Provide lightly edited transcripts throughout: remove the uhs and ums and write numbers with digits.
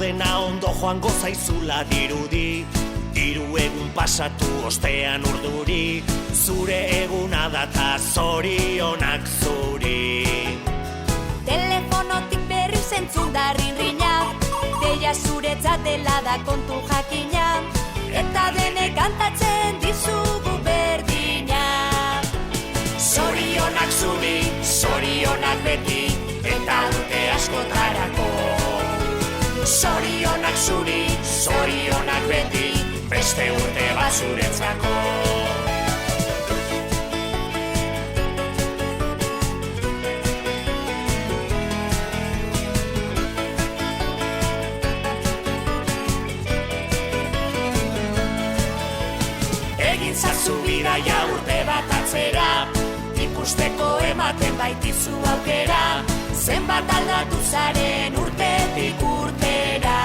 Dena ondo joango zaizula dirudi, 3 egun pasatu ostean urduri, zure eguna data zorionak zuri. Telefonotik berri zentzun da rinrina, deia zuretzat dela da kontu jakina, eta denek kantatzen dizugu berdina. Zorionak zuri, zorionak beti, eta urte askotarako. Zorionak zuri, zorionak beti, beste urte bat zuretzako. Egin zazu bidaia urte bat atzera, ikusteko ematen baitizu aukera, zenbat aldatu zaren urtetik urtera.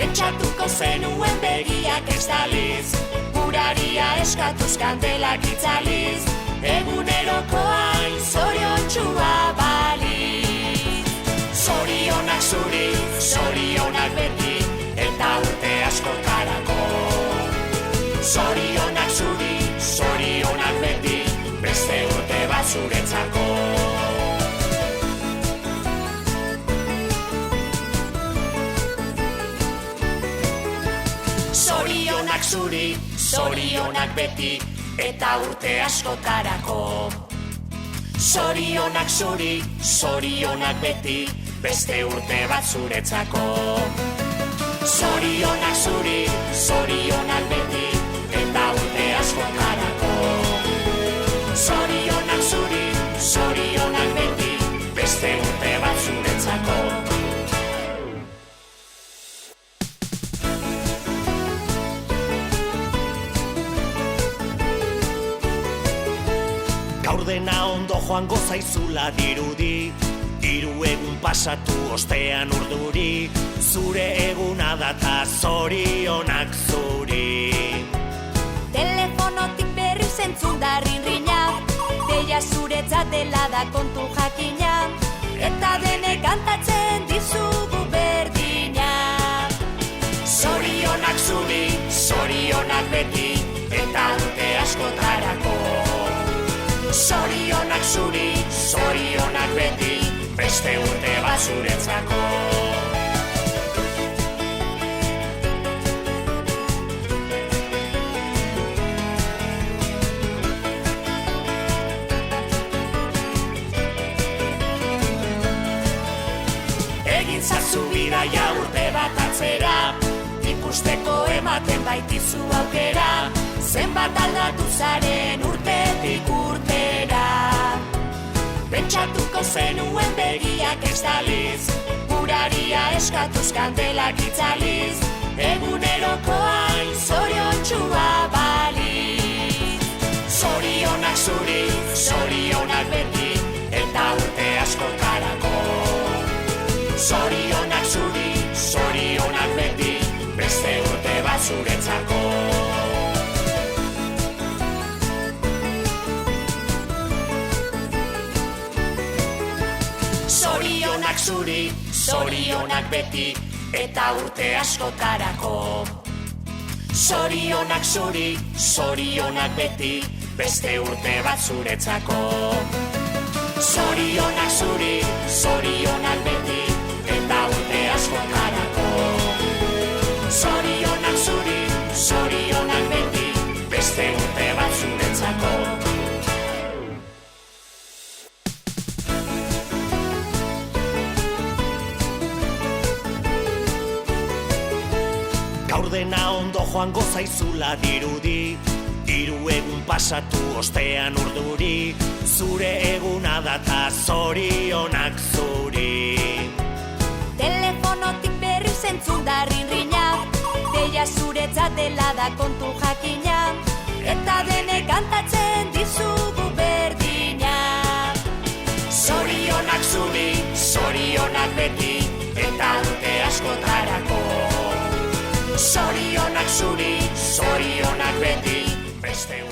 Pentsatuko zenuen begiak estaliz, uraria eskatuz kandelak itzaliz, eguneroko hain zoriontsua baliz. Zorionak zuri, zorionak beti, eta urte askotarako. Zorionak zuri, zorionak beti, beste urte bat zuretzako. Zorionak zuri, zorionak beti, eta urte askotarako. Zorionak zuri, zorionak beti, beste urte bat zuretzako. Zorionak zuri, zorionak beti, eta urte askotarako. Zorionak zuri, zorionak beti, beste urte bat zuretzako. Gaur dena ondo joango zaizula dirudi, 3 egun pasatu ostean urduri, zure eguna data zorionak zuri. Telefonotik berri zentzun da rinrina, deia zuretzat dela da kontu jakina, eta denek kantatzen dizugu berdina. Zorionak zuri, zorionak beti, eta urte askotarako. Zorionak zuri, zorionak beti, beste urte bat zuretzako. Egin zazu bidaia urte bat atzera, ikusteko ematen baitizu aukera, zenbat aldatu zaren urtetik urtera. Pentsatuko zenuen begiak estaliz, uraria eskatuz kandelak itzaliz, eguneroko hain zoriontsua baliz. Zorionak zuri, zorionak beti, eta urte askotarako. Zorionak zuri, zorionak beti, beste urte bat zuretzako. Zorionak zuri, zorionak beti, eta urte askotarako. Zorionak zuri, zorionak beti, beste urte bat zuretzako. Zorionak zuri, zorionak beti, eta urte askotarako. Zorionak zuri, zorionak beti, beste urte bat zuretzako. Gaur dena ondo joango zaizula dirudi, 3 egun pasatu ostean urduri, zure eguna data zorionak zuri. Telefonotik berri zentzun da rinrina, deia zuretzat dela da kontu jakina, eta denek kantatzen dizugu berdina. Zorionak zuri, zorionak beti, eta urte askotarako. Zorionak zuri, zorionak beti, beste